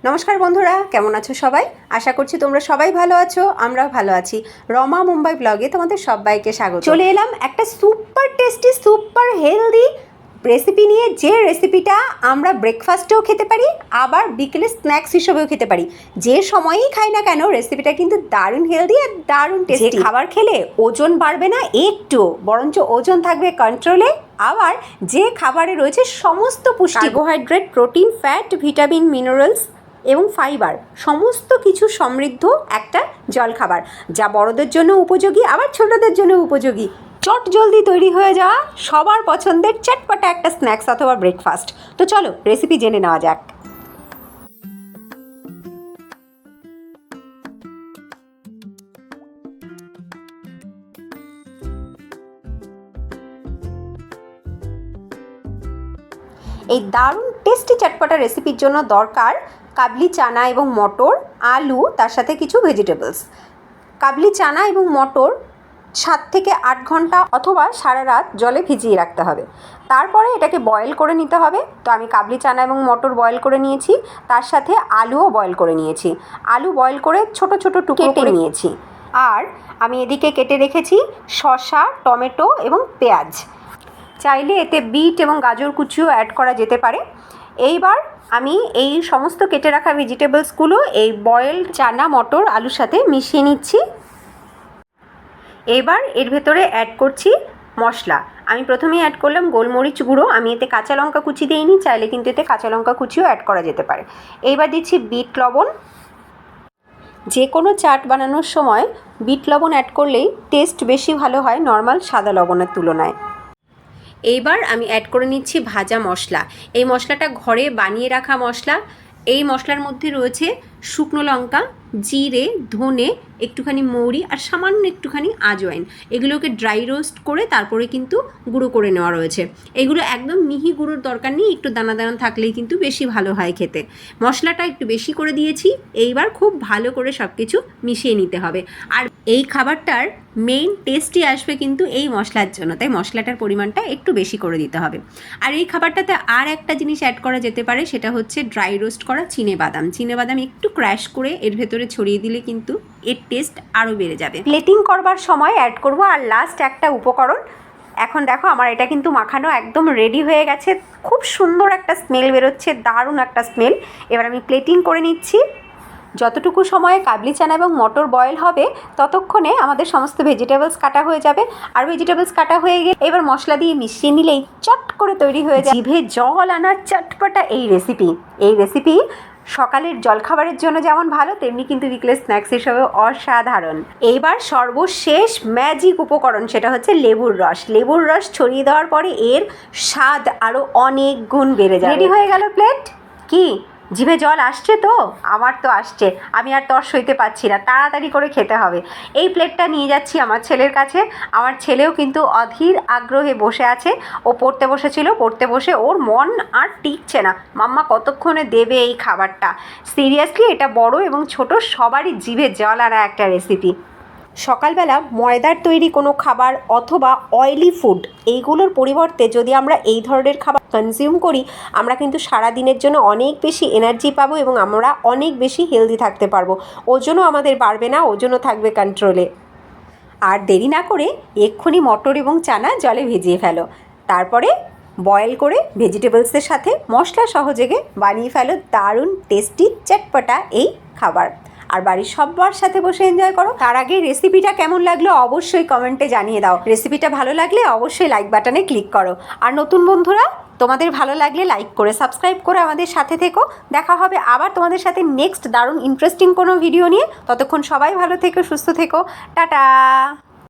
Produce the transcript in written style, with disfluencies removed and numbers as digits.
নমস্কার বন্ধুরা, কেমন আছো সবাই? আশা করছি তোমরা সবাই ভালো আছো, আমরাও ভালো আছি। রমা মুম্বাই ব্লগে তোমাদের সবাইকে স্বাগত। চলে এলাম একটা super tasty, super healthy recipe নিয়ে, যে রেসিপিটা আমরা ব্রেকফাস্টেও খেতে পারি, আবার বিকেলে স্ন্যাক্স হিসেবেও খেতে পারি। যে সময়ই খাই না কেন, রেসিপিটা কিন্তু দারুণ হেলদি আর দারুণ টেস্টি। খাবার খেলে ওজন বাড়বে না একটু, বরঞ্চ ওজন থাকবে কন্ট্রোলে। আবার যে খাবারে রয়েছে সমস্ত পুষ্টি, carbohydrate, protein, fat, vitamin, minerals এবং ফাইবার, সমস্ত কিছু সমৃদ্ধ একটা জলখাবার, যা বড়দের জন্য উপযোগী, আবার ছোটদের জন্য উপযোগী। চট জলদি তৈরি হয়ে যাওয়া সবার পছন্দের চটপটা একটা স্ন্যাক্স অথবা ব্রেকফাস্ট। তো চলো রেসিপি জেনে নেওয়া যাক। এই দারুণ টেস্টি চটপটা রেসিপির জন্য দরকার কাবলি চানা এবং মটর, আলু, তার সাথে কিছু ভেজিটেবলস। কাবলি চানা এবং মটর 7 থেকে 8 ঘন্টা অথবা সারা রাত জলে ভিজিয়ে রাখতে হবে। তারপরে এটাকে বয়েল করে নিতে হবে। তো আমি কাবলি চানা এবং মটর বয়েল করে নিয়েছি, তার সাথে আলুও বয়েল করে নিয়েছি। আলু বয়েল করে ছোট ছোট টুকরো করে নিয়েছি। আর আমি এদিকে কেটে রেখেছি শসা, টমেটো এবং পেঁয়াজ। চাইলে এতে বিট এবং গাজর কুচিও অ্যাড করা যেতে পারে। এইবার আমি এই সমস্ত কেটে রাখা ভেজিটেবলসগুলো এই বয়েল চানা, মটর, আলুর সাথে মিশিয়ে নিচ্ছি। এবার এর ভেতরে অ্যাড করছি মশলা। আমি প্রথমেই অ্যাড করলাম গোলমরিচ গুঁড়ো। আমি এতে কাঁচা লঙ্কা কুচি দিইনি, চাইলে কিন্তু এতে কাঁচা লঙ্কা কুচিও অ্যাড করা যেতে পারে। এইবার দিচ্ছি বিট লবণ। যে কোনো চাট বানানোর সময় বিট লবণ অ্যাড করলেই টেস্ট বেশি ভালো হয় নর্মাল সাদা লবণের তুলনায়। এইবার আমি অ্যাড করে নিচ্ছি ভাজা মশলা। এই মশলাটা ঘরে বানিয়ে রাখা মশলা। এই মশলার মধ্যে রয়েছে শুকনো লঙ্কা, জিরে, ধনে, একটুখানি মৌরি আর সামান্য একটুখানি আজওয়াইন। এগুলোকে ড্রাই রোস্ট করে তারপরে কিন্তু গুঁড়ো করে নেওয়া রয়েছে। এগুলো একদম মিহি গুঁড়োর দরকার নেই, একটু দানা দানা থাকলেই কিন্তু বেশি ভালো হয় খেতে। মশলাটা একটু বেশি করে দিয়েছি। এইবার খুব ভালো করে সব কিছু মিশিয়ে নিতে হবে। আর এই খাবারটার মেইন টেস্টই আসবে কিন্তু এই মশলার জন্য, তাই মশলাটার পরিমাণটা একটু বেশি করে দিতে হবে। আর এই খাবারটাতে আর একটা জিনিস অ্যাড করা যেতে পারে, সেটা হচ্ছে ড্রাই রোস্ট করা চিনেবাদাম। চিনেবাদাম একটু ক্র্যাশ করে এর ভেতরে ছড়িয়ে দিলে কিন্তু এর টেস্ট আরও বেড়ে যাবে। প্লেটিং করবার সময় অ্যাড করব। আর লাস্ট একটা উপকরণ, এখন দেখো আমার এটা কিন্তু মাখানো একদম রেডি হয়ে গেছে। খুব সুন্দর একটা স্মেল বেরোচ্ছে, দারুণ একটা স্মেল। এবার আমি প্লেটিং করে নিচ্ছি। যতটুকু সময়ে কাবলি চানা এবং মটর বয়েল হবে ততক্ষণে আমাদের সমস্ত ভেজিটেবলস কাটা হয়ে যাবে। আর ভেজিটেবলস কাটা হয়ে গেলে এবার মশলা দিয়ে মিশিয়ে নিলেই চট করে তৈরি হয়ে যায় জিভে জল আনার চটপটা এই রেসিপি। এই রেসিপি সকালের জলখাবারের জন্য যেমন ভালো, তেমনি কিন্তু বিকেলের স্ন্যাক্স হিসেবেও অসাধারণ। এইবার সর্বশেষ ম্যাজিক উপকরণ, সেটা হচ্ছে লেবুর রস। লেবুর রস ছড়িয়ে দেওয়ার পরে এর স্বাদ আরও অনেক গুণ বেড়ে যায়। রেডি হয়ে গেল প্লেট। কি জিভে জল আসছে? তো আমার তো আসছে, আমি আর তর সইতে পারছি না, তাড়াতাড়ি করে খেতে হবে। এই প্লেটটা নিয়ে যাচ্ছি আমার ছেলের কাছে। আমার ছেলেও কিন্তু অধীর আগ্রহে বসে আছে। ও পড়তে বসেছিল, পড়তে বসে ওর মন আর টিকছে না, মাম্মা কতক্ষণে দেবে এই খাবারটা। সিরিয়াসলি এটা বড় এবং ছোট সবারই জিভে জল আনা একটা রেসিপি। সকালবেলা ময়দার তৈরি কোনো খাবার অথবা অয়েলি ফুড, এইগুলোর পরিবর্তে যদি আমরা এই ধরনের খাবার কনজিউম করি, আমরা কিন্তু সারা দিনের জন্য অনেক বেশি এনার্জি পাবো এবং আমরা অনেক বেশি হেলদি থাকতে পারবো। ওজনও আমাদের বাড়বে না, ওজনও থাকবে কন্ট্রোলে। আর দেরি না করে এক্ষুনি মটর এবং চানা জলে ভিজিয়ে ফেলো, তারপরে বয়েল করে ভেজিটেবলসের সাথে মশলা সহযোগে বানিয়ে ফেলো দারুণ টেস্টি চটপটা এই খাবার। আর বাড়ির সবার সাথে বসে এনজয় করো। তার আগে রেসিপিটা কেমন লাগলো অবশ্যই কমেন্টে জানিয়ে দাও। রেসিপিটা ভালো লাগলে অবশ্যই লাইক বাটনে ক্লিক করো। আর নতুন বন্ধুরা, তোমাদের ভালো লাগলে লাইক করে সাবস্ক্রাইব করে আমাদের সাথে থেকো। দেখা হবে আবার তোমাদের সাথে নেক্সট দারুণ ইন্টারেস্টিং কোনো ভিডিও নিয়ে। ততক্ষণ সবাই ভালো থেকো, সুস্থ থেকো, টাটা।